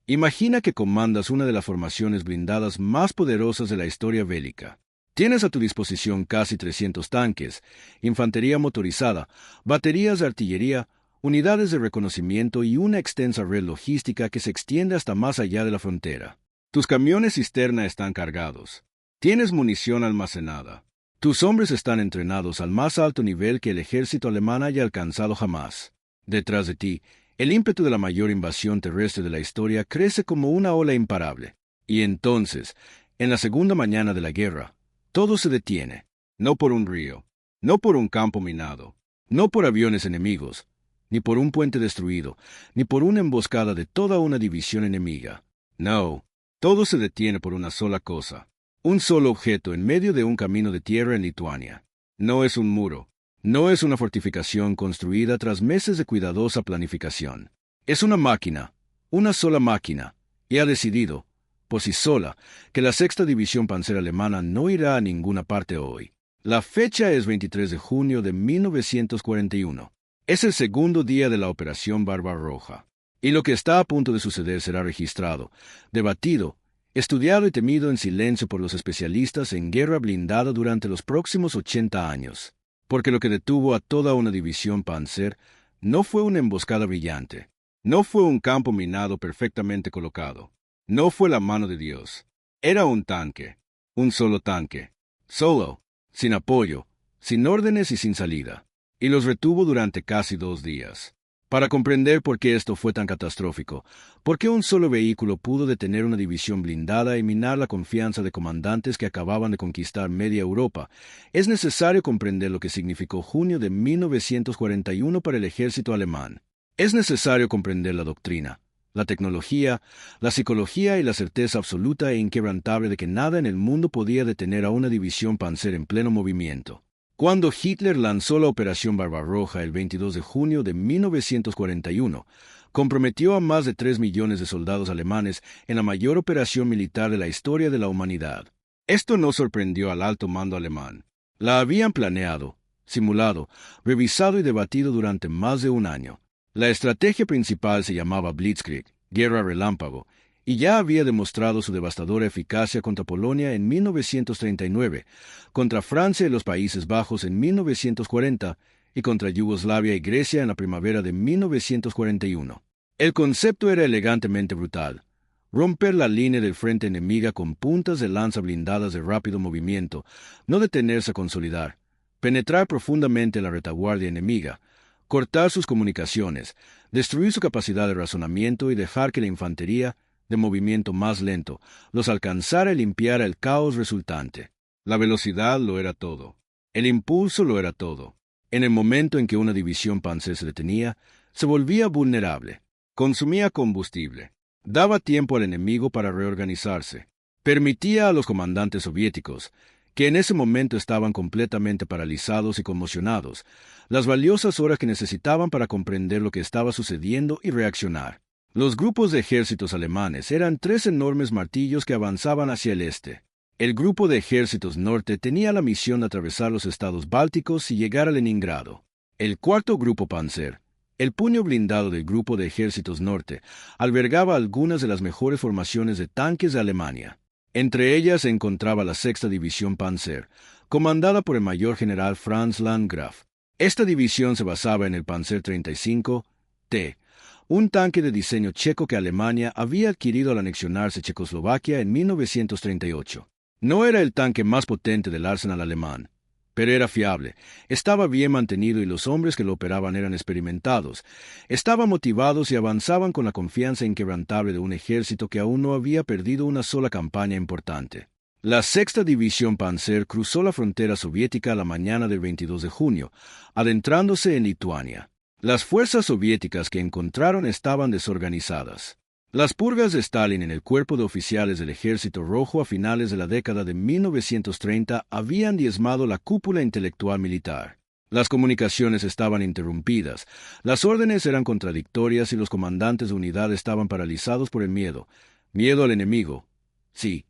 Imagina que comandas una de las formaciones blindadas más poderosas de la historia bélica. Tienes a tu disposición casi 300 tanques, infantería motorizada, baterías de artillería, unidades de reconocimiento y una extensa red logística que se extiende hasta más allá de la frontera. Tus camiones cisterna están cargados. Tienes munición almacenada. Tus hombres están entrenados al más alto nivel que el ejército alemán haya alcanzado jamás. Detrás de ti, el ímpetu de la mayor invasión terrestre de la historia crece como una ola imparable. Y entonces, en la segunda mañana de la guerra, todo se detiene. No por un río, no por un campo minado, no por aviones enemigos, ni por un puente destruido, ni por una emboscada de toda una división enemiga. No, todo se detiene por una sola cosa. Un solo objeto en medio de un camino de tierra en Lituania. No es un muro. No es una fortificación construida tras meses de cuidadosa planificación. Es una máquina, una sola máquina, y ha decidido, por sí sola, que la sexta división panzer alemana no irá a ninguna parte hoy. La fecha es 23 de junio de 1941. Es el segundo día de la Operación Barbarroja. Y lo que está a punto de suceder será registrado, debatido, estudiado y temido en silencio por los especialistas en guerra blindada durante los próximos 80 años. Porque lo que detuvo a toda una división panzer no fue una emboscada brillante, no fue un campo minado perfectamente colocado, no fue la mano de Dios. Era un tanque, un solo tanque, solo, sin apoyo, sin órdenes y sin salida. Y los retuvo durante casi 2 días. Para comprender por qué esto fue tan catastrófico, por qué un solo vehículo pudo detener una división blindada y minar la confianza de comandantes que acababan de conquistar media Europa, es necesario comprender lo que significó junio de 1941 para el ejército alemán. Es necesario comprender la doctrina, la tecnología, la psicología y la certeza absoluta e inquebrantable de que nada en el mundo podía detener a una división panzer en pleno movimiento. Cuando Hitler lanzó la Operación Barbarroja el 22 de junio de 1941, comprometió a más de 3 millones de soldados alemanes en la mayor operación militar de la historia de la humanidad. Esto no sorprendió al alto mando alemán. La habían planeado, simulado, revisado y debatido durante más de un año. La estrategia principal se llamaba Blitzkrieg, guerra relámpago, y ya había demostrado su devastadora eficacia contra Polonia en 1939, contra Francia y los Países Bajos en 1940 y contra Yugoslavia y Grecia en la primavera de 1941. El concepto era elegantemente brutal: romper la línea del frente enemiga con puntas de lanza blindadas de rápido movimiento, no detenerse a consolidar, penetrar profundamente la retaguardia enemiga, cortar sus comunicaciones, destruir su capacidad de razonamiento y dejar que la infantería, de movimiento más lento, los alcanzara y limpiara el caos resultante. La velocidad lo era todo. El impulso lo era todo. En el momento en que una división panzer se detenía, se volvía vulnerable, consumía combustible, daba tiempo al enemigo para reorganizarse, permitía a los comandantes soviéticos, que en ese momento estaban completamente paralizados y conmocionados, las valiosas horas que necesitaban para comprender lo que estaba sucediendo y reaccionar. Los grupos de ejércitos alemanes eran 3 enormes martillos que avanzaban hacia el este. El grupo de ejércitos norte tenía la misión de atravesar los estados bálticos y llegar a Leningrado. El cuarto grupo panzer, el puño blindado del grupo de ejércitos norte, albergaba algunas de las mejores formaciones de tanques de Alemania. Entre ellas se encontraba la sexta división panzer, comandada por el mayor general Franz Landgraf. Esta división se basaba en el Panzer 35T, un tanque de diseño checo que Alemania había adquirido al anexionarse Checoslovaquia en 1938. No era el tanque más potente del arsenal alemán, pero era fiable, estaba bien mantenido y los hombres que lo operaban eran experimentados, estaban motivados y avanzaban con la confianza inquebrantable de un ejército que aún no había perdido una sola campaña importante. La sexta división panzer cruzó la frontera soviética la mañana del 22 de junio, adentrándose en Lituania. Las fuerzas soviéticas que encontraron estaban desorganizadas. Las purgas de Stalin en el cuerpo de oficiales del Ejército Rojo a finales de la década de 1930 habían diezmado la cúpula intelectual militar. Las comunicaciones estaban interrumpidas, las órdenes eran contradictorias y los comandantes de unidad estaban paralizados por el miedo. Miedo al enemigo, sí,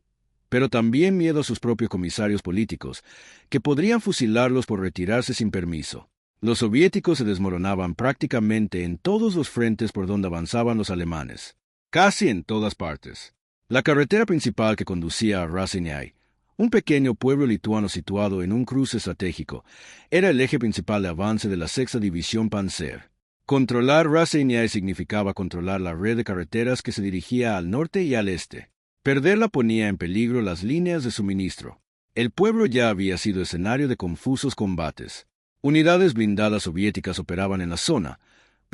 pero también miedo a sus propios comisarios políticos, que podrían fusilarlos por retirarse sin permiso. Los soviéticos se desmoronaban prácticamente en todos los frentes por donde avanzaban los alemanes. casi en todas partes. La carretera principal que conducía a Raseiniai, un pequeño pueblo lituano situado en un cruce estratégico, era el eje principal de avance de la Sexta División Panzer. Controlar Raseiniai significaba controlar la red de carreteras que se dirigía al norte y al este. Perderla ponía en peligro las líneas de suministro. El pueblo ya había sido escenario de confusos combates. Unidades blindadas soviéticas operaban en la zona,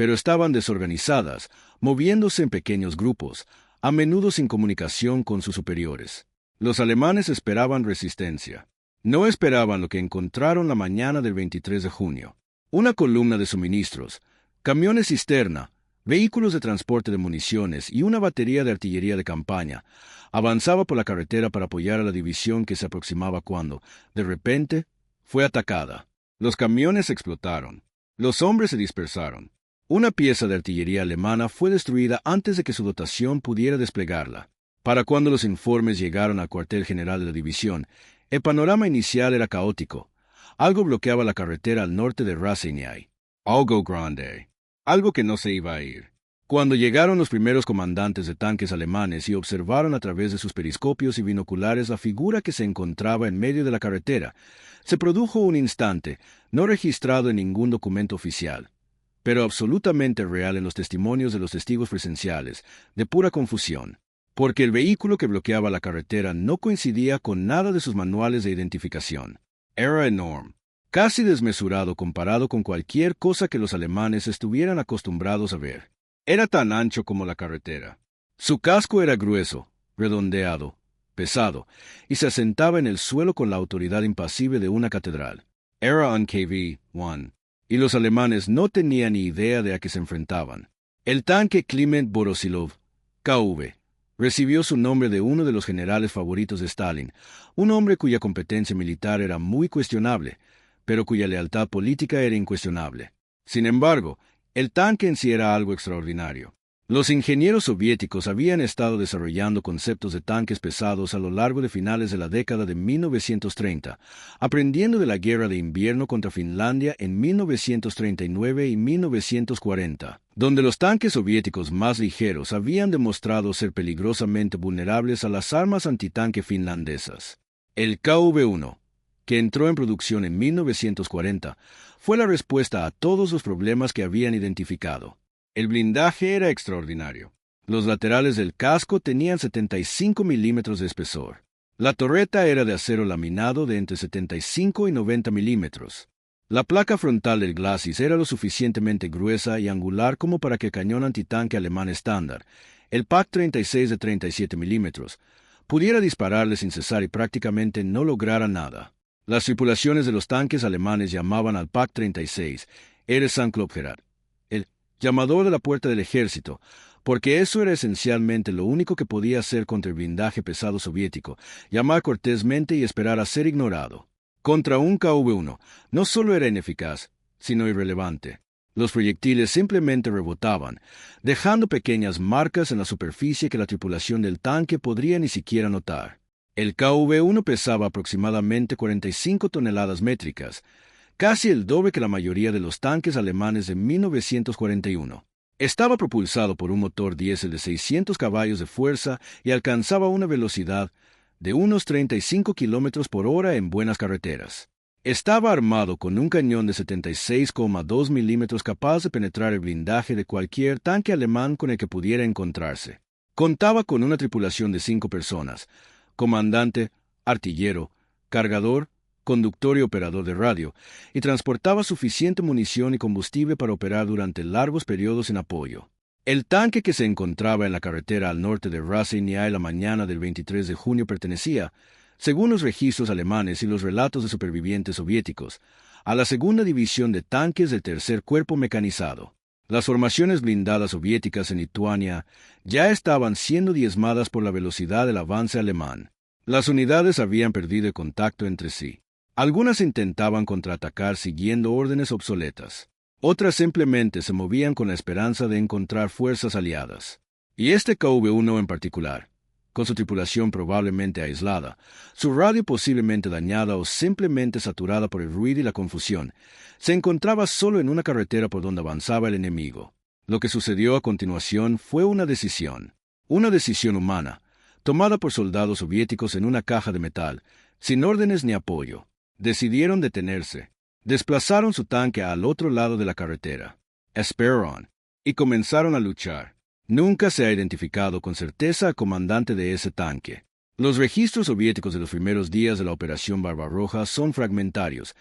pero estaban desorganizadas, moviéndose en pequeños grupos, a menudo sin comunicación con sus superiores. Los alemanes esperaban resistencia. No esperaban lo que encontraron la mañana del 23 de junio. Una columna de suministros, camiones cisterna, vehículos de transporte de municiones y una batería de artillería de campaña avanzaba por la carretera para apoyar a la división que se aproximaba cuando, de repente, fue atacada. Los camiones explotaron. Los hombres se dispersaron. Una pieza de artillería alemana fue destruida antes de que su dotación pudiera desplegarla. Para cuando los informes llegaron al cuartel general de la división, el panorama inicial era caótico. Algo bloqueaba la carretera al norte de Raseiniai. Algo grande. Algo que no se iba a ir. Cuando llegaron los primeros comandantes de tanques alemanes y observaron a través de sus periscopios y binoculares la figura que se encontraba en medio de la carretera, se produjo un instante, no registrado en ningún documento oficial, pero absolutamente real en los testimonios de los testigos presenciales, de pura confusión, porque el vehículo que bloqueaba la carretera no coincidía con nada de sus manuales de identificación. Era enorme, casi desmesurado comparado con cualquier cosa que los alemanes estuvieran acostumbrados a ver. Era tan ancho como la carretera. Su casco era grueso, redondeado, pesado, y se asentaba en el suelo con la autoridad impasible de una catedral. Era un KV-1, y los alemanes no tenían ni idea de a qué se enfrentaban. El tanque Kliment Voroshilov, KV, recibió su nombre de uno de los generales favoritos de Stalin, un hombre cuya competencia militar era muy cuestionable, pero cuya lealtad política era incuestionable. Sin embargo, el tanque en sí era algo extraordinario. Los ingenieros soviéticos habían estado desarrollando conceptos de tanques pesados a lo largo de finales de la década de 1930, aprendiendo de la guerra de invierno contra Finlandia en 1939 y 1940, donde los tanques soviéticos más ligeros habían demostrado ser peligrosamente vulnerables a las armas antitanque finlandesas. El KV-1, que entró en producción en 1940, fue la respuesta a todos los problemas que habían identificado. El blindaje era extraordinario. Los laterales del casco tenían 75 milímetros de espesor. La torreta era de acero laminado de entre 75 y 90 milímetros. La placa frontal del glacis era lo suficientemente gruesa y angular como para que el cañón antitanque alemán estándar, el PaK-36 de 37 milímetros, pudiera dispararle sin cesar y prácticamente no lograra nada. Las tripulaciones de los tanques alemanes llamaban al PaK-36 Ehrensankloppgerät, el llamador de la puerta del ejército, porque eso era esencialmente lo único que podía hacer contra el blindaje pesado soviético, llamar cortésmente y esperar a ser ignorado. Contra un KV-1 no solo era ineficaz, sino irrelevante. Los proyectiles simplemente rebotaban, dejando pequeñas marcas en la superficie que la tripulación del tanque podría ni siquiera notar. El KV-1 pesaba aproximadamente 45 toneladas métricas, casi el doble que la mayoría de los tanques alemanes de 1941. Estaba propulsado por un motor diésel de 600 caballos de fuerza y alcanzaba una velocidad de unos 35 kilómetros por hora en buenas carreteras. Estaba armado con un cañón de 76,2 milímetros capaz de penetrar el blindaje de cualquier tanque alemán con el que pudiera encontrarse. Contaba con una tripulación de 5 personas, comandante, artillero, cargador, conductor y operador de radio, y transportaba suficiente munición y combustible para operar durante largos periodos en apoyo. El tanque que se encontraba en la carretera al norte de Raseiniai la mañana del 23 de junio pertenecía, según los registros alemanes y los relatos de supervivientes soviéticos, a la segunda división de tanques del tercer cuerpo mecanizado. Las formaciones blindadas soviéticas en Lituania ya estaban siendo diezmadas por la velocidad del avance alemán. Las unidades habían perdido el contacto entre sí. Algunas intentaban contraatacar siguiendo órdenes obsoletas. Otras simplemente se movían con la esperanza de encontrar fuerzas aliadas. Y este KV-1 en particular, con su tripulación probablemente aislada, su radio posiblemente dañada o simplemente saturada por el ruido y la confusión, se encontraba solo en una carretera por donde avanzaba el enemigo. Lo que sucedió a continuación fue una decisión. Una decisión humana, tomada por soldados soviéticos en una caja de metal, sin órdenes ni apoyo. Decidieron detenerse. Desplazaron su tanque al otro lado de la carretera, Esperon, y comenzaron a luchar. Nunca se ha identificado con certeza al comandante de ese tanque. Los registros soviéticos de los primeros días de la Operación Barbarroja son fragmentarios,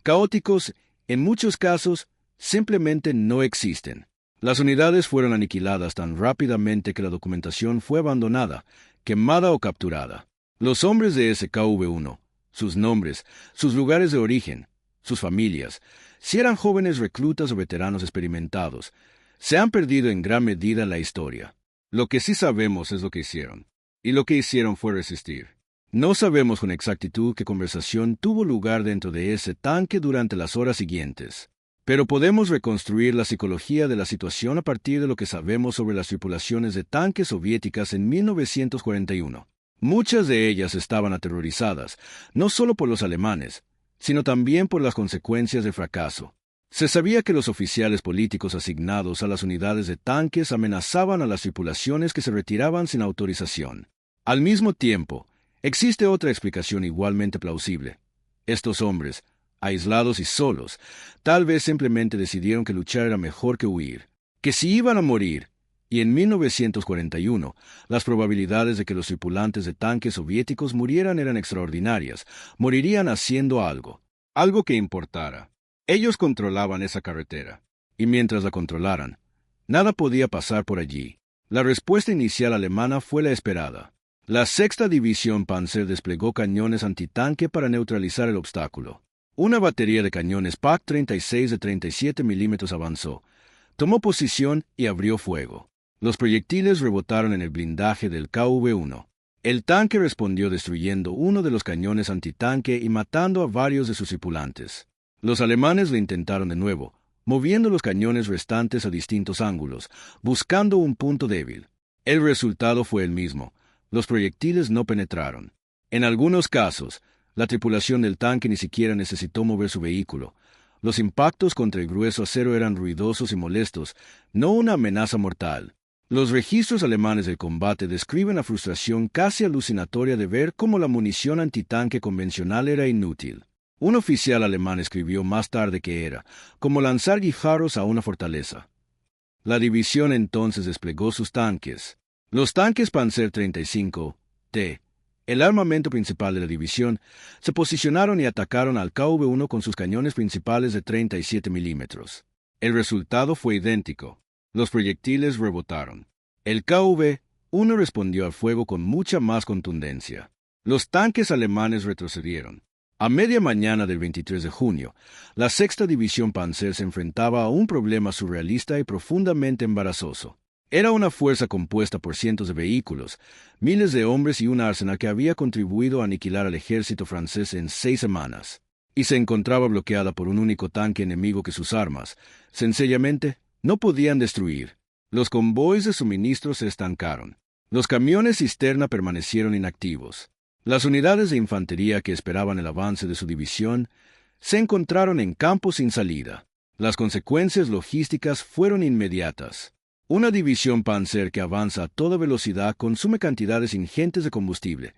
caóticos, en muchos casos, simplemente no existen. Las unidades fueron aniquiladas tan rápidamente que la documentación fue abandonada, quemada o capturada. Los hombres de SKV-1, sus nombres, sus lugares de origen, sus familias, si eran jóvenes reclutas o veteranos experimentados, se han perdido en gran medida en la historia. Lo que sí sabemos es lo que hicieron, y lo que hicieron fue resistir. No sabemos con exactitud qué conversación tuvo lugar dentro de ese tanque durante las horas siguientes, pero podemos reconstruir la psicología de la situación a partir de lo que sabemos sobre las tripulaciones de tanques soviéticas en 1941. Muchas de ellas estaban aterrorizadas, no solo por los alemanes, sino también por las consecuencias del fracaso. Se sabía que los oficiales políticos asignados a las unidades de tanques amenazaban a las tripulaciones que se retiraban sin autorización. Al mismo tiempo, existe otra explicación igualmente plausible. Estos hombres, aislados y solos, tal vez simplemente decidieron que luchar era mejor que huir, que si iban a morir, y en 1941, las probabilidades de que los tripulantes de tanques soviéticos murieran eran extraordinarias, morirían haciendo algo que importara. Ellos controlaban esa carretera, y mientras la controlaran, nada podía pasar por allí. La respuesta inicial alemana fue la esperada. La Sexta División Panzer desplegó cañones antitanque para neutralizar el obstáculo. Una batería de cañones PaK-36 de 37 milímetros avanzó, tomó posición y abrió fuego. Los proyectiles rebotaron en el blindaje del KV-1. El tanque respondió destruyendo uno de los cañones antitanque y matando a varios de sus tripulantes. Los alemanes lo intentaron de nuevo, moviendo los cañones restantes a distintos ángulos, buscando un punto débil. El resultado fue el mismo. Los proyectiles no penetraron. En algunos casos, la tripulación del tanque ni siquiera necesitó mover su vehículo. Los impactos contra el grueso acero eran ruidosos y molestos, no una amenaza mortal. Los registros alemanes del combate describen la frustración casi alucinatoria de ver cómo la munición antitanque convencional era inútil. Un oficial alemán escribió más tarde que era como lanzar guijarros a una fortaleza. La división entonces desplegó sus tanques. Los tanques Panzer 35T, el armamento principal de la división, se posicionaron y atacaron al KV-1 con sus cañones principales de 37 milímetros. El resultado fue idéntico. Los proyectiles rebotaron. El KV-1 respondió al fuego con mucha más contundencia. Los tanques alemanes retrocedieron. A media mañana del 23 de junio, la Sexta División Panzer se enfrentaba a un problema surrealista y profundamente embarazoso. Era una fuerza compuesta por cientos de vehículos, miles de hombres y un arsenal que había contribuido a aniquilar al ejército francés en 6 semanas. Y se encontraba bloqueada por un único tanque enemigo que sus armas, sencillamente, no podían destruir. Los convoys de suministro se estancaron. Los camiones cisterna permanecieron inactivos. Las unidades de infantería que esperaban el avance de su división se encontraron en campo sin salida. Las consecuencias logísticas fueron inmediatas. Una división Panzer que avanza a toda velocidad consume cantidades ingentes de combustible.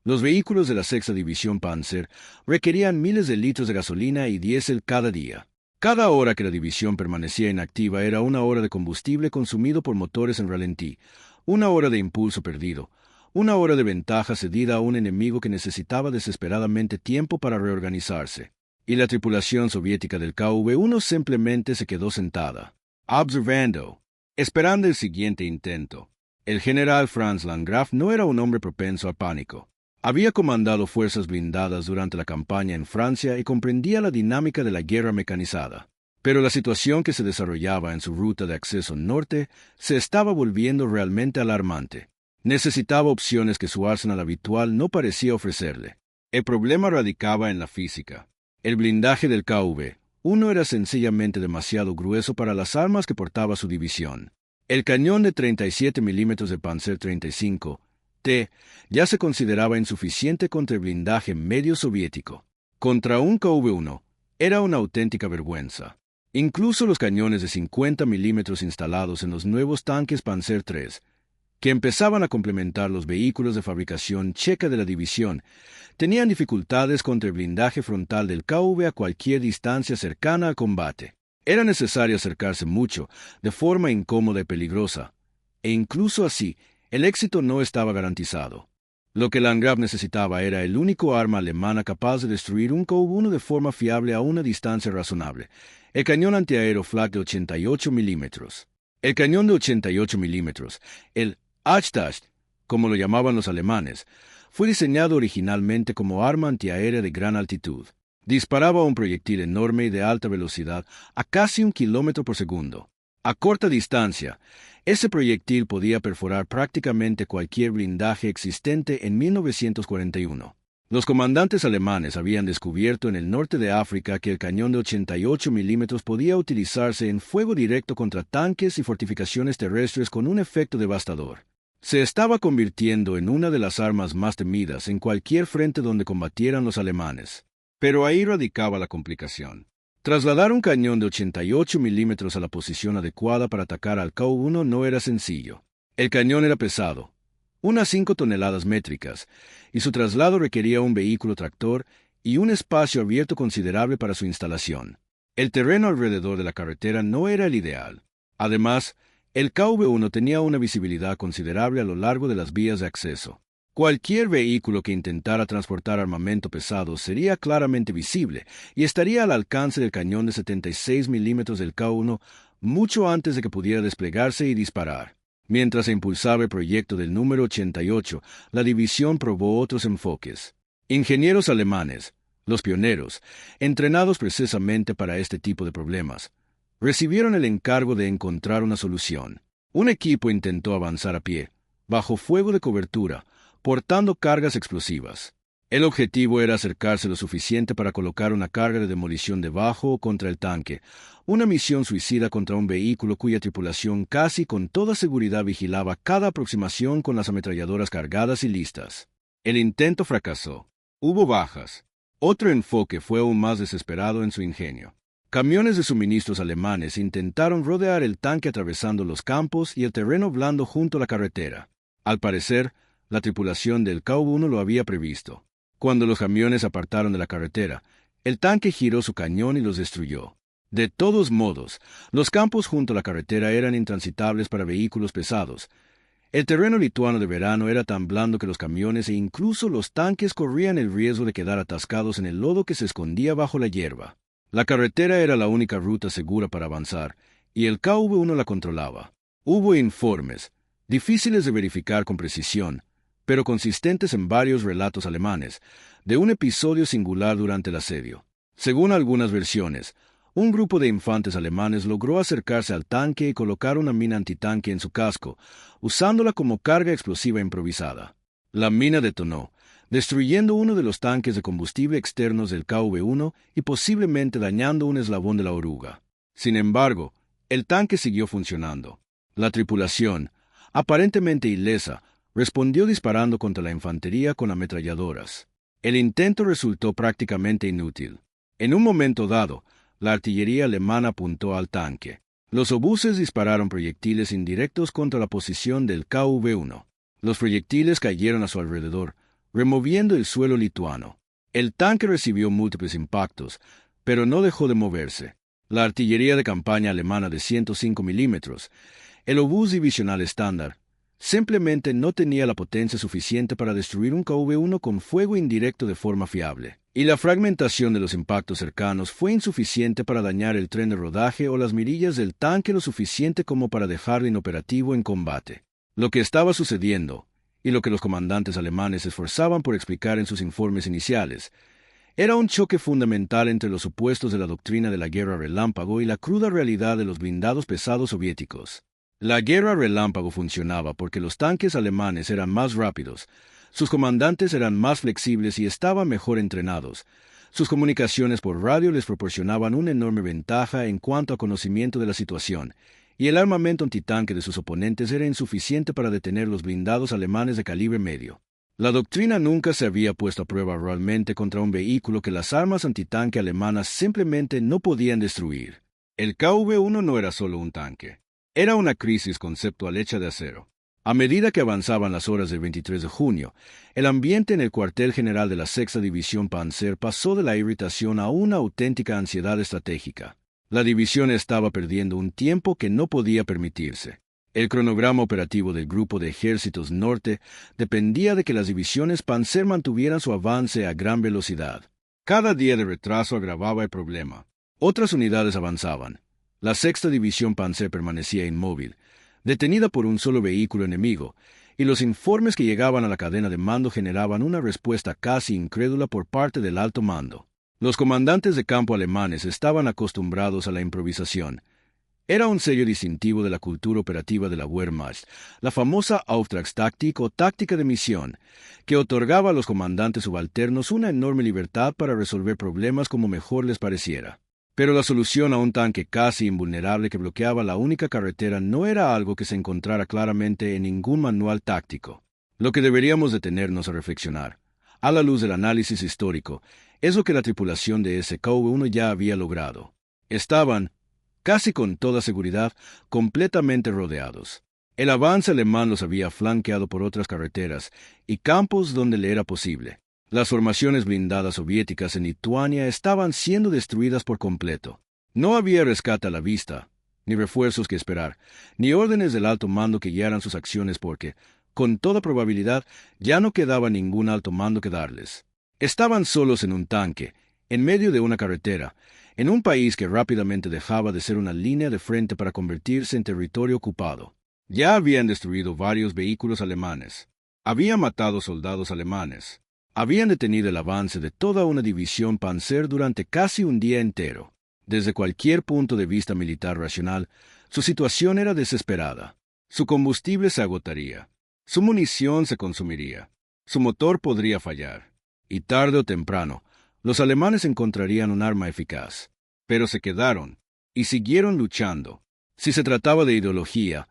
Los vehículos de la Sexta División Panzer requerían miles de litros de gasolina y diésel cada día. Cada hora que la división permanecía inactiva era una hora de combustible consumido por motores en ralentí, una hora de impulso perdido, una hora de ventaja cedida a un enemigo que necesitaba desesperadamente tiempo para reorganizarse. Y la tripulación soviética del KV-1 simplemente se quedó sentada, observando, esperando el siguiente intento. El general Franz Landgraf no era un hombre propenso al pánico. Había comandado fuerzas blindadas durante la campaña en Francia y comprendía la dinámica de la guerra mecanizada. Pero la situación que se desarrollaba en su ruta de acceso norte se estaba volviendo realmente alarmante. Necesitaba opciones que su arsenal habitual no parecía ofrecerle. El problema radicaba en la física. El blindaje del KV-1 era sencillamente demasiado grueso para las armas que portaba su división. El cañón de 37 milímetros de Panzer 35T ya se consideraba insuficiente contra el blindaje medio soviético. Contra un KV-1 era una auténtica vergüenza. Incluso los cañones de 50 milímetros instalados en los nuevos tanques Panzer III que empezaban a complementar los vehículos de fabricación checa de la división, tenían dificultades contra el blindaje frontal del KV a cualquier distancia cercana al combate. Era necesario acercarse mucho, de forma incómoda y peligrosa, e incluso así, el éxito no estaba garantizado. Lo que Landgraf necesitaba era el único arma alemana capaz de destruir un KV-1 de forma fiable a una distancia razonable, el cañón antiaéreo Flak de 88 milímetros. El cañón de 88 milímetros, el Achtasch, como lo llamaban los alemanes, fue diseñado originalmente como arma antiaérea de gran altitud. Disparaba un proyectil enorme y de alta velocidad a casi 1 kilómetro por segundo. A corta distancia, ese proyectil podía perforar prácticamente cualquier blindaje existente en 1941. Los comandantes alemanes habían descubierto en el norte de África que el cañón de 88 milímetros podía utilizarse en fuego directo contra tanques y fortificaciones terrestres con un efecto devastador. Se estaba convirtiendo en una de las armas más temidas en cualquier frente donde combatieran los alemanes. Pero ahí radicaba la complicación. Trasladar un cañón de 88 milímetros a la posición adecuada para atacar al KV-1 no era sencillo. El cañón era pesado, unas 5 toneladas métricas, y su traslado requería un vehículo tractor y un espacio abierto considerable para su instalación. El terreno alrededor de la carretera no era el ideal. Además, el KV-1 tenía una visibilidad considerable a lo largo de las vías de acceso. Cualquier vehículo que intentara transportar armamento pesado sería claramente visible y estaría al alcance del cañón de 76 milímetros del K1 mucho antes de que pudiera desplegarse y disparar. Mientras se impulsaba el proyecto del número 88, la división probó otros enfoques. Ingenieros alemanes, los pioneros, entrenados precisamente para este tipo de problemas, recibieron el encargo de encontrar una solución. Un equipo intentó avanzar a pie, bajo fuego de cobertura, portando cargas explosivas. El objetivo era acercarse lo suficiente para colocar una carga de demolición debajo o contra el tanque, una misión suicida contra un vehículo cuya tripulación casi con toda seguridad vigilaba cada aproximación con las ametralladoras cargadas y listas. El intento fracasó. Hubo bajas. Otro enfoque fue aún más desesperado en su ingenio. Camiones de suministros alemanes intentaron rodear el tanque atravesando los campos y el terreno blando junto a la carretera. Al parecer, la tripulación del KV-1 lo había previsto. Cuando los camiones apartaron de la carretera, el tanque giró su cañón y los destruyó. De todos modos, los campos junto a la carretera eran intransitables para vehículos pesados. El terreno lituano de verano era tan blando que los camiones e incluso los tanques corrían el riesgo de quedar atascados en el lodo que se escondía bajo la hierba. La carretera era la única ruta segura para avanzar, y el KV-1 la controlaba. Hubo informes, difíciles de verificar con precisión, pero consistentes en varios relatos alemanes, de un episodio singular durante el asedio. Según algunas versiones, un grupo de infantes alemanes logró acercarse al tanque y colocar una mina antitanque en su casco, usándola como carga explosiva improvisada. La mina detonó, destruyendo uno de los tanques de combustible externos del KV-1 y posiblemente dañando un eslabón de la oruga. Sin embargo, el tanque siguió funcionando. La tripulación, aparentemente ilesa, respondió disparando contra la infantería con ametralladoras. El intento resultó prácticamente inútil. En un momento dado, la artillería alemana apuntó al tanque. Los obuses dispararon proyectiles indirectos contra la posición del KV-1. Los proyectiles cayeron a su alrededor, removiendo el suelo lituano. El tanque recibió múltiples impactos, pero no dejó de moverse. La artillería de campaña alemana de 105 milímetros, el obús divisional estándar, simplemente no tenía la potencia suficiente para destruir un KV-1 con fuego indirecto de forma fiable, y la fragmentación de los impactos cercanos fue insuficiente para dañar el tren de rodaje o las mirillas del tanque lo suficiente como para dejarlo inoperativo en combate. Lo que estaba sucediendo, y lo que los comandantes alemanes se esforzaban por explicar en sus informes iniciales, era un choque fundamental entre los supuestos de la doctrina de la guerra relámpago y la cruda realidad de los blindados pesados soviéticos. La guerra relámpago funcionaba porque los tanques alemanes eran más rápidos, sus comandantes eran más flexibles y estaban mejor entrenados. Sus comunicaciones por radio les proporcionaban una enorme ventaja en cuanto a conocimiento de la situación, y el armamento antitanque de sus oponentes era insuficiente para detener los blindados alemanes de calibre medio. La doctrina nunca se había puesto a prueba realmente contra un vehículo que las armas antitanque alemanas simplemente no podían destruir. El KV-1 no era solo un tanque. Era una crisis conceptual hecha de acero. A medida que avanzaban las horas del 23 de junio, el ambiente en el cuartel general de la Sexta División Panzer pasó de la irritación a una auténtica ansiedad estratégica. La división estaba perdiendo un tiempo que no podía permitirse. El cronograma operativo del Grupo de Ejércitos Norte dependía de que las divisiones Panzer mantuvieran su avance a gran velocidad. Cada día de retraso agravaba el problema. Otras unidades avanzaban. La Sexta División Panzer permanecía inmóvil, detenida por un solo vehículo enemigo, y los informes que llegaban a la cadena de mando generaban una respuesta casi incrédula por parte del alto mando. Los comandantes de campo alemanes estaban acostumbrados a la improvisación. Era un sello distintivo de la cultura operativa de la Wehrmacht, la famosa Auftragstaktik o táctica de misión, que otorgaba a los comandantes subalternos una enorme libertad para resolver problemas como mejor les pareciera. Pero la solución a un tanque casi invulnerable que bloqueaba la única carretera no era algo que se encontrara claramente en ningún manual táctico. Lo que deberíamos detenernos a reflexionar, a la luz del análisis histórico, es lo que la tripulación de ese KV-1 ya había logrado. Estaban, casi con toda seguridad, completamente rodeados. El avance alemán los había flanqueado por otras carreteras y campos donde le era posible. Las formaciones blindadas soviéticas en Lituania estaban siendo destruidas por completo. No había rescate a la vista, ni refuerzos que esperar, ni órdenes del alto mando que guiaran sus acciones porque, con toda probabilidad, ya no quedaba ningún alto mando que darles. Estaban solos en un tanque, en medio de una carretera, en un país que rápidamente dejaba de ser una línea de frente para convertirse en territorio ocupado. Ya habían destruido varios vehículos alemanes. Habían matado soldados alemanes. Habían detenido el avance de toda una división Panzer durante casi un día entero. Desde cualquier punto de vista militar racional, su situación era desesperada. Su combustible se agotaría. Su munición se consumiría. Su motor podría fallar. Y tarde o temprano, los alemanes encontrarían un arma eficaz. Pero se quedaron y siguieron luchando. Si se trataba de ideología,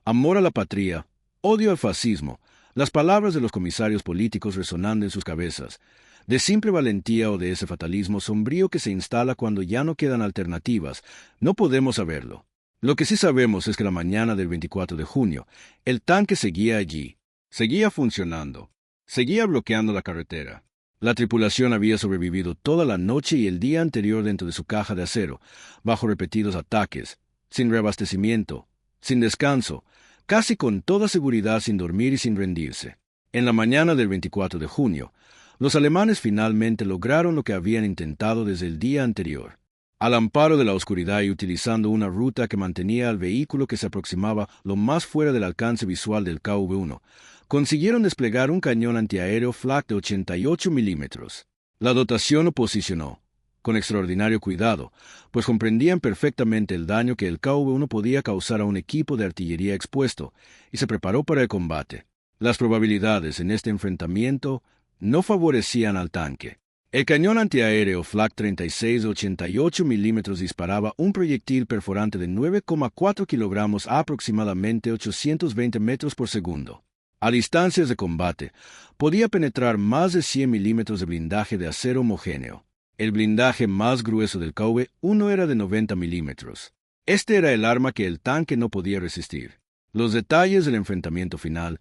amor a la patria, odio al fascismo, las palabras de los comisarios políticos resonando en sus cabezas, de simple valentía o de ese fatalismo sombrío que se instala cuando ya no quedan alternativas, no podemos saberlo. Lo que sí sabemos es que la mañana del 24 de junio, el tanque seguía allí, seguía funcionando, seguía bloqueando la carretera. La tripulación había sobrevivido toda la noche y el día anterior dentro de su caja de acero, bajo repetidos ataques, sin reabastecimiento, sin descanso, casi con toda seguridad sin dormir y sin rendirse. En la mañana del 24 de junio, los alemanes finalmente lograron lo que habían intentado desde el día anterior. Al amparo de la oscuridad y utilizando una ruta que mantenía al vehículo que se aproximaba lo más fuera del alcance visual del KV-1, consiguieron desplegar un cañón antiaéreo Flak de 88 milímetros. La dotación lo posicionó, con extraordinario cuidado, pues comprendían perfectamente el daño que el KV-1 podía causar a un equipo de artillería expuesto, y se preparó para el combate. Las probabilidades en este enfrentamiento no favorecían al tanque. El cañón antiaéreo Flak 36 de 88 milímetros disparaba un proyectil perforante de 9,4 kilogramos a aproximadamente 820 metros por segundo. A distancias de combate, podía penetrar más de 100 milímetros de blindaje de acero homogéneo. El blindaje más grueso del KV-1 era de 90 milímetros. Este era el arma que el tanque no podía resistir. Los detalles del enfrentamiento final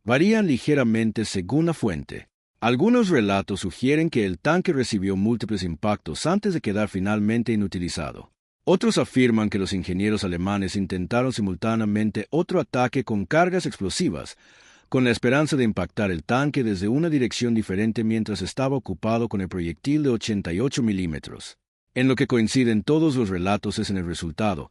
varían ligeramente según la fuente. Algunos relatos sugieren que el tanque recibió múltiples impactos antes de quedar finalmente inutilizado. Otros afirman que los ingenieros alemanes intentaron simultáneamente otro ataque con cargas explosivas, con la esperanza de impactar el tanque desde una dirección diferente mientras estaba ocupado con el proyectil de 88 milímetros. En lo que coinciden todos los relatos es en el resultado.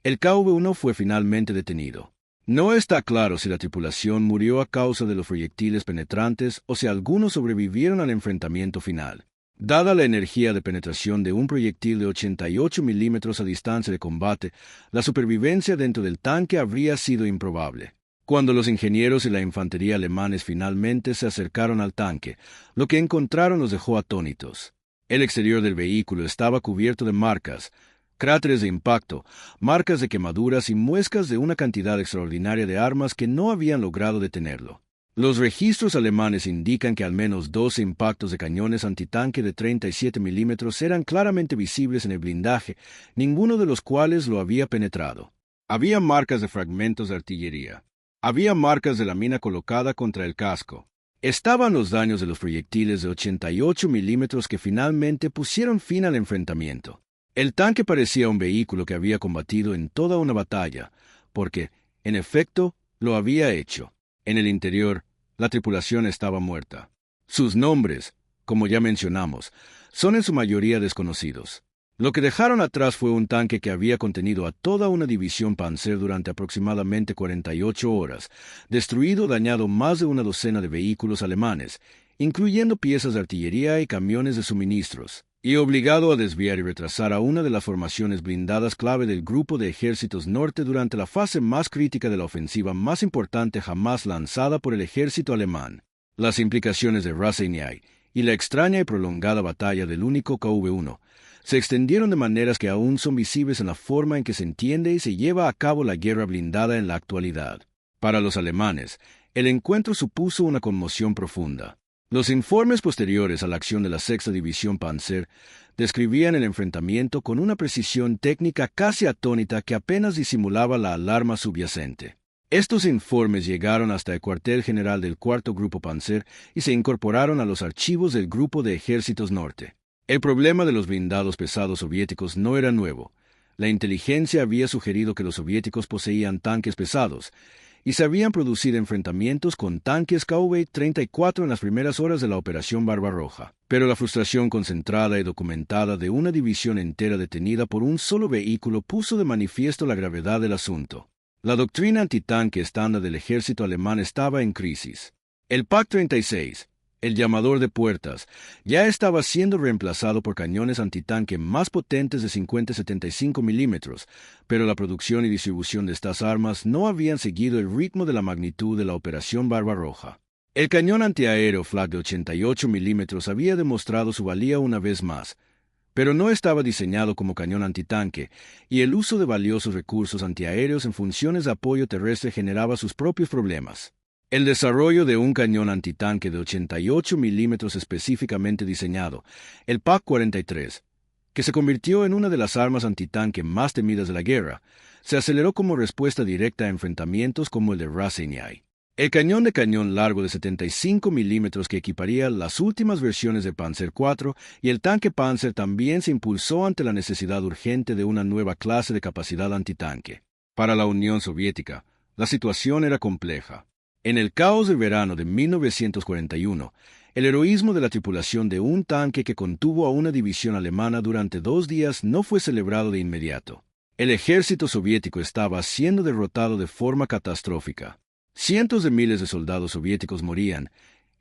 El KV-1 fue finalmente detenido. No está claro si la tripulación murió a causa de los proyectiles penetrantes o si algunos sobrevivieron al enfrentamiento final. Dada la energía de penetración de un proyectil de 88 milímetros a distancia de combate, la supervivencia dentro del tanque habría sido improbable. Cuando los ingenieros y la infantería alemanes finalmente se acercaron al tanque, lo que encontraron los dejó atónitos. El exterior del vehículo estaba cubierto de marcas, cráteres de impacto, marcas de quemaduras y muescas de una cantidad extraordinaria de armas que no habían logrado detenerlo. Los registros alemanes indican que al menos 12 impactos de cañones antitanque de 37 milímetros eran claramente visibles en el blindaje, ninguno de los cuales lo había penetrado. Había marcas de fragmentos de artillería. Había marcas de la mina colocada contra el casco. Estaban los daños de los proyectiles de 88 milímetros que finalmente pusieron fin al enfrentamiento. El tanque parecía un vehículo que había combatido en toda una batalla, porque, en efecto, lo había hecho. En el interior, la tripulación estaba muerta. Sus nombres, como ya mencionamos, son en su mayoría desconocidos. Lo que dejaron atrás fue un tanque que había contenido a toda una división Panzer durante aproximadamente 48 horas, destruido o dañado más de una docena de vehículos alemanes, incluyendo piezas de artillería y camiones de suministros, y obligado a desviar y retrasar a una de las formaciones blindadas clave del Grupo de Ejércitos Norte durante la fase más crítica de la ofensiva más importante jamás lanzada por el ejército alemán. Las implicaciones de Raseiniai y la extraña y prolongada batalla del único KV-1 se extendieron de maneras que aún son visibles en la forma en que se entiende y se lleva a cabo la guerra blindada en la actualidad. Para los alemanes, el encuentro supuso una conmoción profunda. Los informes posteriores a la acción de la Sexta División Panzer describían el enfrentamiento con una precisión técnica casi atónita que apenas disimulaba la alarma subyacente. Estos informes llegaron hasta el cuartel general del Cuarto Grupo Panzer y se incorporaron a los archivos del Grupo de Ejércitos Norte. El problema de los blindados pesados soviéticos no era nuevo. La inteligencia había sugerido que los soviéticos poseían tanques pesados, y se habían producido enfrentamientos con tanques KV-34 en las primeras horas de la Operación Barbarroja. Pero la frustración concentrada y documentada de una división entera detenida por un solo vehículo puso de manifiesto la gravedad del asunto. La doctrina antitanque estándar del ejército alemán estaba en crisis. El PaK-36, el llamador de puertas, ya estaba siendo reemplazado por cañones antitanque más potentes de 50-75 milímetros, pero la producción y distribución de estas armas no habían seguido el ritmo de la magnitud de la Operación Barbarroja. El cañón antiaéreo Flak de 88 milímetros había demostrado su valía una vez más, pero no estaba diseñado como cañón antitanque, y el uso de valiosos recursos antiaéreos en funciones de apoyo terrestre generaba sus propios problemas. El desarrollo de un cañón antitanque de 88 milímetros específicamente diseñado, el PaK-43, que se convirtió en una de las armas antitanque más temidas de la guerra, se aceleró como respuesta directa a enfrentamientos como el de Raseiniai. El cañón de cañón largo de 75 milímetros que equiparía las últimas versiones de Panzer IV y el tanque Panzer también se impulsó ante la necesidad urgente de una nueva clase de capacidad antitanque. Para la Unión Soviética, la situación era compleja. En el caos del verano de 1941, el heroísmo de la tripulación de un tanque que contuvo a una división alemana durante 2 días no fue celebrado de inmediato. El ejército soviético estaba siendo derrotado de forma catastrófica. Cientos de miles de soldados soviéticos morían,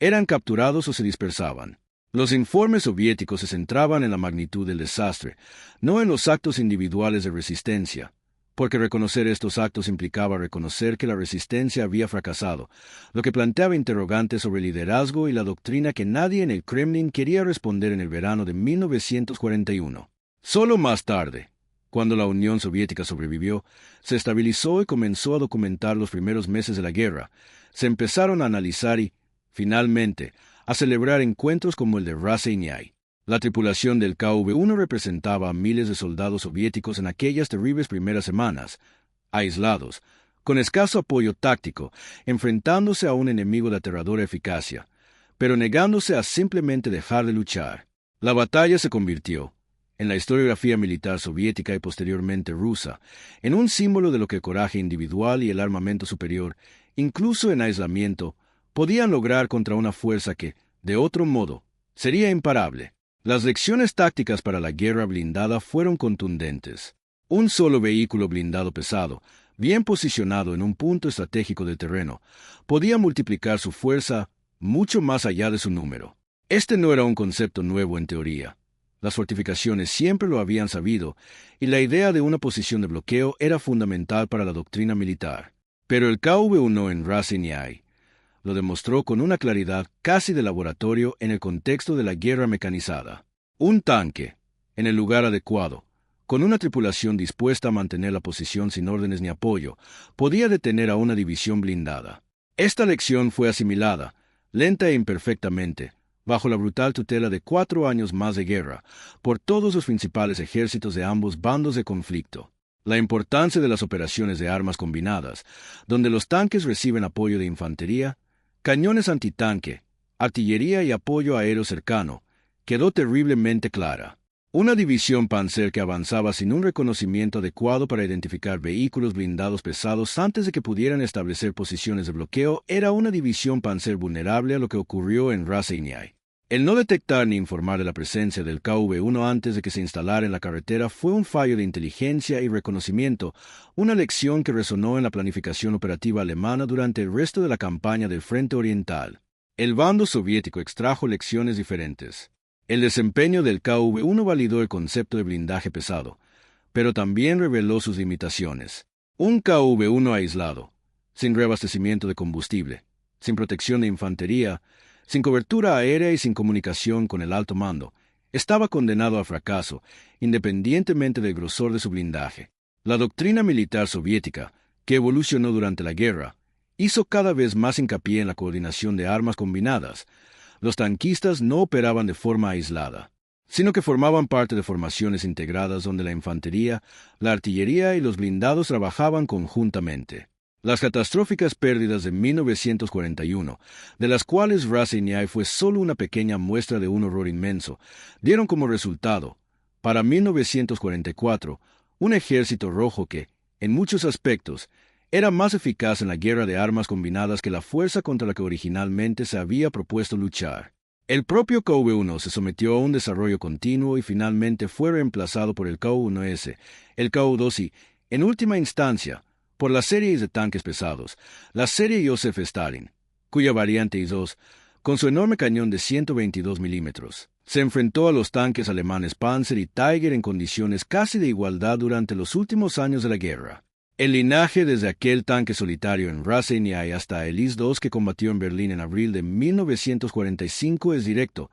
eran capturados o se dispersaban. Los informes soviéticos se centraban en la magnitud del desastre, no en los actos individuales de resistencia, porque reconocer estos actos implicaba reconocer que la resistencia había fracasado, lo que planteaba interrogantes sobre el liderazgo y la doctrina que nadie en el Kremlin quería responder en el verano de 1941. Solo más tarde, cuando la Unión Soviética sobrevivió, se estabilizó y comenzó a documentar los primeros meses de la guerra, se empezaron a analizar y, finalmente, a celebrar encuentros como el de Raseiniai. La tripulación del KV-1 representaba a miles de soldados soviéticos en aquellas terribles primeras semanas, aislados, con escaso apoyo táctico, enfrentándose a un enemigo de aterradora eficacia, pero negándose a simplemente dejar de luchar. La batalla se convirtió, en la historiografía militar soviética y posteriormente rusa, en un símbolo de lo que el coraje individual y el armamento superior, incluso en aislamiento, podían lograr contra una fuerza que, de otro modo, sería imparable. Las lecciones tácticas para la guerra blindada fueron contundentes. Un solo vehículo blindado pesado, bien posicionado en un punto estratégico del terreno, podía multiplicar su fuerza mucho más allá de su número. Este no era un concepto nuevo en teoría. Las fortificaciones siempre lo habían sabido, y la idea de una posición de bloqueo era fundamental para la doctrina militar. Pero el KV-1 en Raseiniai lo demostró con una claridad casi de laboratorio en el contexto de la guerra mecanizada. Un tanque, en el lugar adecuado, con una tripulación dispuesta a mantener la posición sin órdenes ni apoyo, podía detener a una división blindada. Esta lección fue asimilada, lenta e imperfectamente, bajo la brutal tutela de 4 años más de guerra, por todos los principales ejércitos de ambos bandos de conflicto. La importancia de las operaciones de armas combinadas, donde los tanques reciben apoyo de infantería, cañones antitanque, artillería y apoyo aéreo cercano, quedó terriblemente clara. Una división Panzer que avanzaba sin un reconocimiento adecuado para identificar vehículos blindados pesados antes de que pudieran establecer posiciones de bloqueo era una división Panzer vulnerable a lo que ocurrió en Ras el Khyai. El no detectar ni informar de la presencia del KV-1 antes de que se instalara en la carretera fue un fallo de inteligencia y reconocimiento, una lección que resonó en la planificación operativa alemana durante el resto de la campaña del Frente Oriental. El bando soviético extrajo lecciones diferentes. El desempeño del KV-1 validó el concepto de blindaje pesado, pero también reveló sus limitaciones. Un KV-1 aislado, sin reabastecimiento de combustible, sin protección de infantería, sin cobertura aérea y sin comunicación con el alto mando, estaba condenado a fracaso, independientemente del grosor de su blindaje. La doctrina militar soviética, que evolucionó durante la guerra, hizo cada vez más hincapié en la coordinación de armas combinadas. Los tanquistas no operaban de forma aislada, sino que formaban parte de formaciones integradas donde la infantería, la artillería y los blindados trabajaban conjuntamente. Las catastróficas pérdidas de 1941, de las cuales Ras el Khyai fue solo una pequeña muestra de un horror inmenso, dieron como resultado, para 1944, un ejército rojo que, en muchos aspectos, era más eficaz en la guerra de armas combinadas que la fuerza contra la que originalmente se había propuesto luchar. El propio KV-1 se sometió a un desarrollo continuo y finalmente fue reemplazado por el KV-1S, el KV-2 y, en última instancia, por las series de tanques pesados, la serie Joseph Stalin, cuya variante I-2, con su enorme cañón de 122 milímetros, se enfrentó a los tanques alemanes Panzer y Tiger en condiciones casi de igualdad durante los últimos años de la guerra. El linaje desde aquel tanque solitario en Ras el Khyai hasta el IS-2 que combatió en Berlín en abril de 1945 es directo.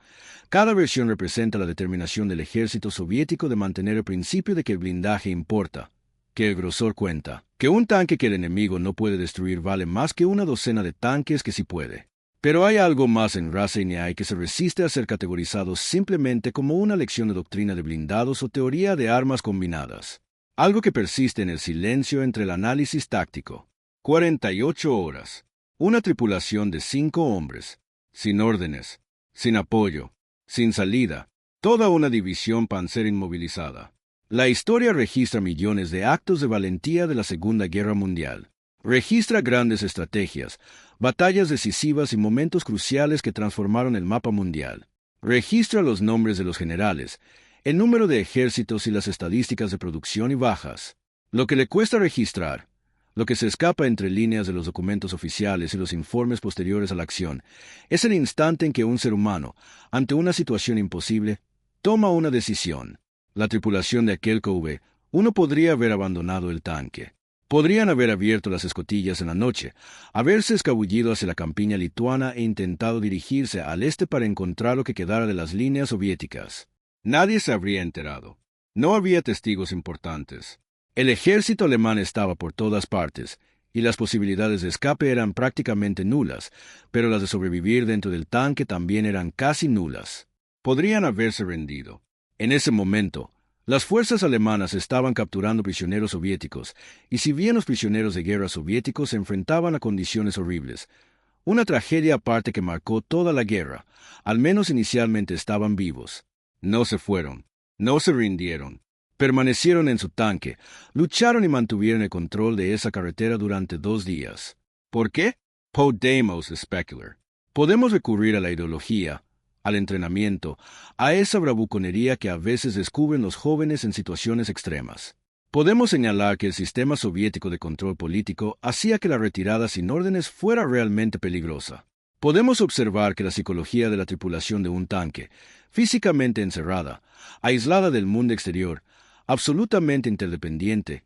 Cada versión representa la determinación del ejército soviético de mantener el principio de que el blindaje importa, que el grosor cuenta, que un tanque que el enemigo no puede destruir vale más que una docena de tanques que sí puede. Pero hay algo más en Ras el Khyai que se resiste a ser categorizado simplemente como una lección de doctrina de blindados o teoría de armas combinadas. Algo que persiste en el silencio entre el análisis táctico. 48 horas. Una tripulación de 5 hombres, sin órdenes, sin apoyo, sin salida, toda una división Panzer inmovilizada. La historia registra millones de actos de valentía de la Segunda Guerra Mundial. Registra grandes estrategias, batallas decisivas y momentos cruciales que transformaron el mapa mundial. Registra los nombres de los generales, el número de ejércitos y las estadísticas de producción y bajas. Lo que le cuesta registrar, lo que se escapa entre líneas de los documentos oficiales y los informes posteriores a la acción, es el instante en que un ser humano, ante una situación imposible, toma una decisión. La tripulación de aquel KV-1 podría haber abandonado el tanque. Podrían haber abierto las escotillas en la noche, haberse escabullido hacia la campiña lituana e intentado dirigirse al este para encontrar lo que quedara de las líneas soviéticas. Nadie se habría enterado. No había testigos importantes. El ejército alemán estaba por todas partes, y las posibilidades de escape eran prácticamente nulas, pero las de sobrevivir dentro del tanque también eran casi nulas. Podrían haberse rendido. En ese momento, las fuerzas alemanas estaban capturando prisioneros soviéticos, y si bien los prisioneros de guerra soviéticos se enfrentaban a condiciones horribles, una tragedia aparte que marcó toda la guerra, al menos inicialmente estaban vivos. No se fueron, no se rindieron, permanecieron en su tanque, lucharon y mantuvieron el control de esa carretera durante 2 días. ¿Por qué? Podemos especular. Podemos recurrir a la ideología, al entrenamiento, a esa bravuconería que a veces descubren los jóvenes en situaciones extremas. Podemos señalar que el sistema soviético de control político hacía que la retirada sin órdenes fuera realmente peligrosa. Podemos observar que la psicología de la tripulación de un tanque, físicamente encerrada, aislada del mundo exterior, absolutamente interdependiente,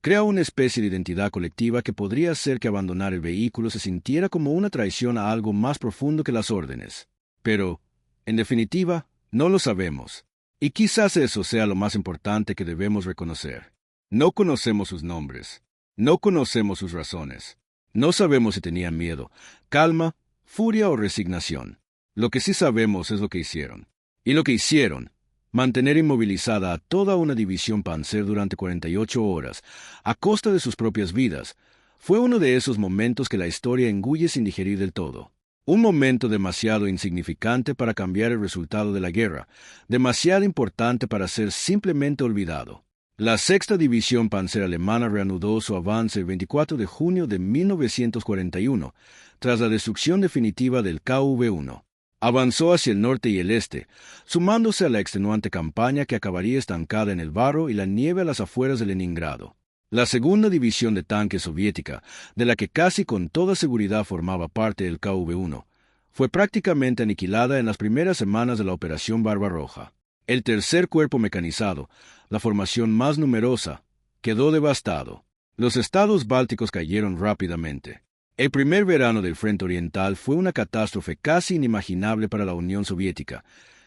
crea una especie de identidad colectiva que podría hacer que abandonar el vehículo se sintiera como una traición a algo más profundo que las órdenes. Pero, en definitiva, no lo sabemos. Y quizás eso sea lo más importante que debemos reconocer. No conocemos sus nombres. No conocemos sus razones. No sabemos si tenían miedo, calma, furia o resignación. Lo que sí sabemos es lo que hicieron. Y lo que hicieron Mantener inmovilizada a toda una división Panzer durante 48 horas, a costa de sus propias vidas, fue uno de esos momentos que la historia engulle sin digerir del todo. Un momento demasiado insignificante para cambiar el resultado de la guerra, demasiado importante para ser simplemente olvidado. La Sexta División Panzer Alemana reanudó su avance el 24 de junio de 1941, tras la destrucción definitiva del KV-1. Avanzó hacia el norte y el este, sumándose a la extenuante campaña que acabaría estancada en el barro y la nieve a las afueras de Leningrado. La Segunda División de Tanques soviética, de la que casi con toda seguridad formaba parte el KV-1, fue prácticamente aniquilada en las primeras semanas de la Operación Barbarroja. El Tercer Cuerpo Mecanizado, la formación más numerosa, quedó devastado. Los estados bálticos cayeron rápidamente. El primer verano del Frente Oriental fue una catástrofe casi inimaginable para la Unión Soviética.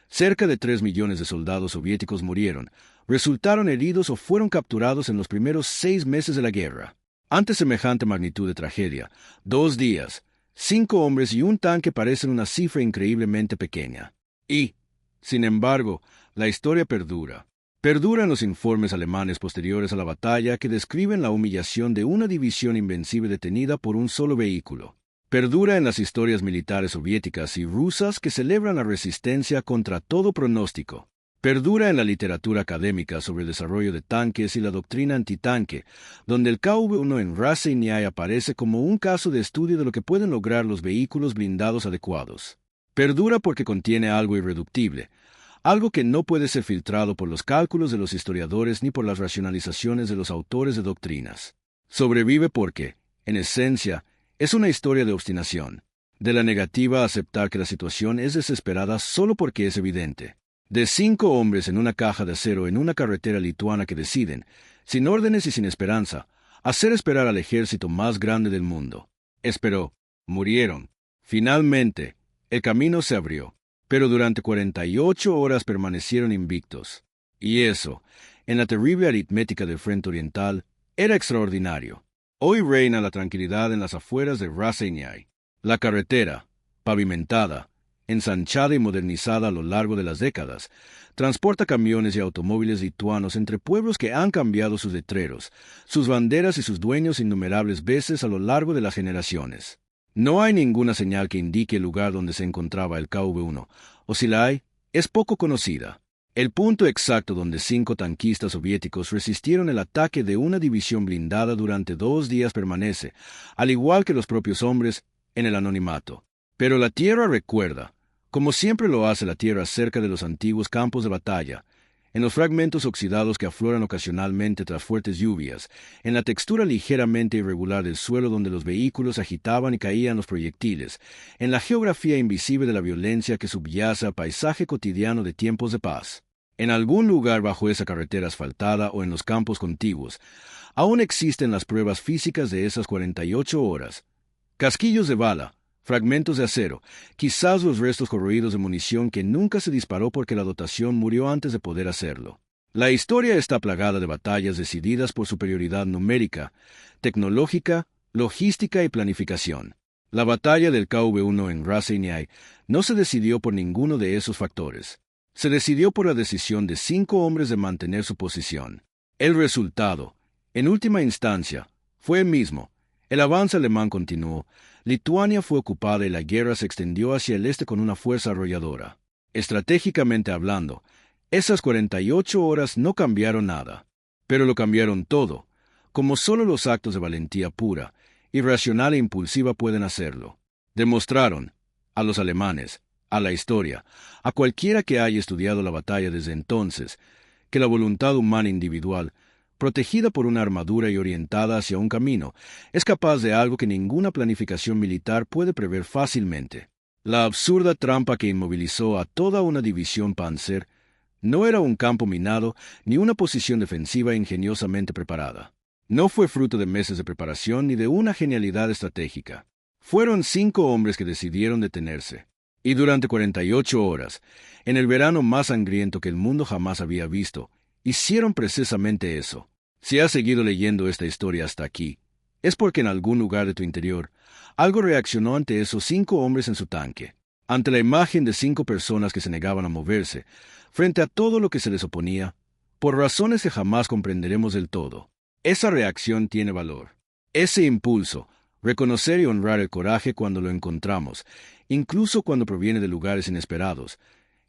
Cerca de 3 millones de soldados soviéticos murieron, resultaron heridos o fueron capturados en los primeros 6 meses de la guerra. Ante semejante magnitud de tragedia, 2 días, 5 hombres y un tanque parecen una cifra increíblemente pequeña. Y, sin embargo, la historia perdura. Perdura en los informes alemanes posteriores a la batalla que describen la humillación de una división invencible detenida por un solo vehículo. Perdura en las historias militares soviéticas y rusas que celebran la resistencia contra todo pronóstico. Perdura en la literatura académica sobre el desarrollo de tanques y la doctrina antitanque, donde el KV-1 en Raseiniai aparece como un caso de estudio de lo que pueden lograr los vehículos blindados adecuados. Perdura porque contiene algo irreductible, algo que no puede ser filtrado por los cálculos de los historiadores ni por las racionalizaciones de los autores de doctrinas. Sobrevive porque, en esencia, es una historia de obstinación, de la negativa a aceptar que la situación es desesperada solo porque es evidente. De 5 hombres en una caja de acero en una carretera lituana que deciden, sin órdenes y sin esperanza, hacer esperar al ejército más grande del mundo. Esperó. Murieron. Finalmente, el camino se abrió. Pero durante 48 horas permanecieron invictos. Y eso, en la terrible aritmética del Frente Oriental, era extraordinario. Hoy reina la tranquilidad en las afueras de Raseiniai. La carretera, pavimentada, ensanchada y modernizada a lo largo de las décadas, transporta camiones y automóviles lituanos entre pueblos que han cambiado sus letreros, sus banderas y sus dueños innumerables veces a lo largo de las generaciones. No hay ninguna señal que indique el lugar donde se encontraba el KV-1, o si la hay, es poco conocida. El punto exacto donde 5 tanquistas soviéticos resistieron el ataque de una división blindada durante 2 días permanece, al igual que los propios hombres, en el anonimato. Pero la tierra recuerda, como siempre lo hace la tierra cerca de los antiguos campos de batalla, en los fragmentos oxidados que afloran ocasionalmente tras fuertes lluvias, en la textura ligeramente irregular del suelo donde los vehículos agitaban y caían los proyectiles, en la geografía invisible de la violencia que subyace al paisaje cotidiano de tiempos de paz. En algún lugar bajo esa carretera asfaltada o en los campos contiguos, aún existen las pruebas físicas de esas 48 horas. Casquillos de bala, fragmentos de acero, quizás los restos corroídos de munición que nunca se disparó porque la dotación murió antes de poder hacerlo. La historia está plagada de batallas decididas por superioridad numérica, tecnológica, logística y planificación. La batalla del KV-1 en Raseiniai no se decidió por ninguno de esos factores. Se decidió por la decisión de 5 hombres de mantener su posición. El resultado, en última instancia, fue el mismo. El avance alemán continuó, Lituania fue ocupada y la guerra se extendió hacia el este con una fuerza arrolladora. Estratégicamente hablando, esas 48 horas no cambiaron nada, pero lo cambiaron todo, como solo los actos de valentía pura, irracional e impulsiva pueden hacerlo. Demostraron, a los alemanes, a la historia, a cualquiera que haya estudiado la batalla desde entonces, que la voluntad humana individual, protegida por una armadura y orientada hacia un camino, es capaz de algo que ninguna planificación militar puede prever fácilmente. La absurda trampa que inmovilizó a toda una división Panzer no era un campo minado ni una posición defensiva ingeniosamente preparada. No fue fruto de meses de preparación ni de una genialidad estratégica. Fueron 5 hombres que decidieron detenerse. Y durante 48 horas, en el verano más sangriento que el mundo jamás había visto, hicieron precisamente eso. Si has seguido leyendo esta historia hasta aquí, es porque en algún lugar de tu interior, algo reaccionó ante esos 5 hombres en su tanque. ante la imagen de 5 personas que se negaban a moverse, frente a todo lo que se les oponía, por razones que jamás comprenderemos del todo. Esa reacción tiene valor. Ese impulso, reconocer y honrar el coraje cuando lo encontramos, incluso cuando proviene de lugares inesperados,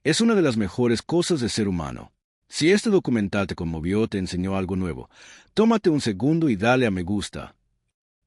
es una de las mejores cosas de ser humano. Si este documental te conmovió o te enseñó algo nuevo, tómate un segundo y dale a me gusta.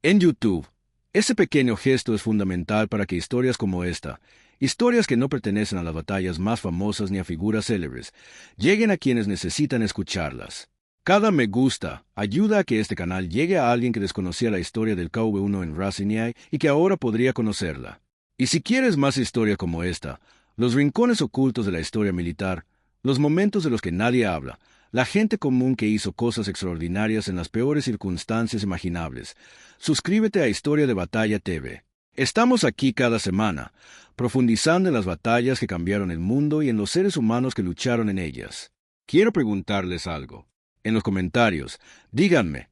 En YouTube, ese pequeño gesto es fundamental para que historias como esta, historias que no pertenecen a las batallas más famosas ni a figuras célebres, lleguen a quienes necesitan escucharlas. Cada me gusta ayuda a que este canal llegue a alguien que desconocía la historia del KV-1 en Rasignai y que ahora podría conocerla. Y si quieres más historia como esta, los rincones ocultos de la historia militar, los momentos de los que nadie habla, la gente común que hizo cosas extraordinarias en las peores circunstancias imaginables, suscríbete a Historia de Batalla TV. Estamos aquí cada semana, profundizando en las batallas que cambiaron el mundo y en los seres humanos que lucharon en ellas. Quiero preguntarles algo. En los comentarios, díganme,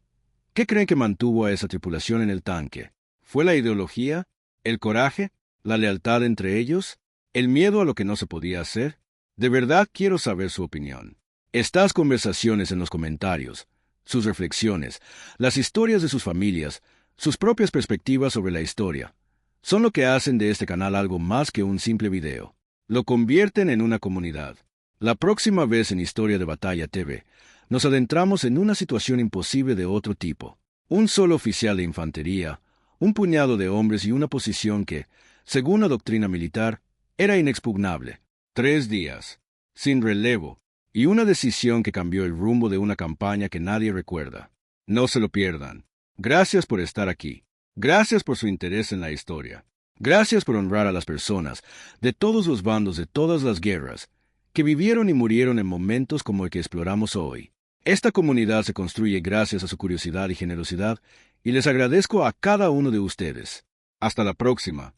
¿qué creen que mantuvo a esa tripulación en el tanque? ¿Fue la ideología? ¿El coraje? ¿La lealtad entre ellos? ¿El miedo a lo que no se podía hacer? De verdad quiero saber su opinión. Estas conversaciones en los comentarios, sus reflexiones, las historias de sus familias, sus propias perspectivas sobre la historia, son lo que hacen de este canal algo más que un simple video. Lo convierten en una comunidad. La próxima vez en Historia de Batalla TV, nos adentramos en una situación imposible de otro tipo. Un solo oficial de infantería, un puñado de hombres y una posición que, según la doctrina militar, era inexpugnable. 3 días, sin relevo, y una decisión que cambió el rumbo de una campaña que nadie recuerda. No se lo pierdan. Gracias por estar aquí. Gracias por su interés en la historia. Gracias por honrar a las personas, de todos los bandos de todas las guerras, que vivieron y murieron en momentos como el que exploramos hoy. Esta comunidad se construye gracias a su curiosidad y generosidad, y les agradezco a cada uno de ustedes. Hasta la próxima.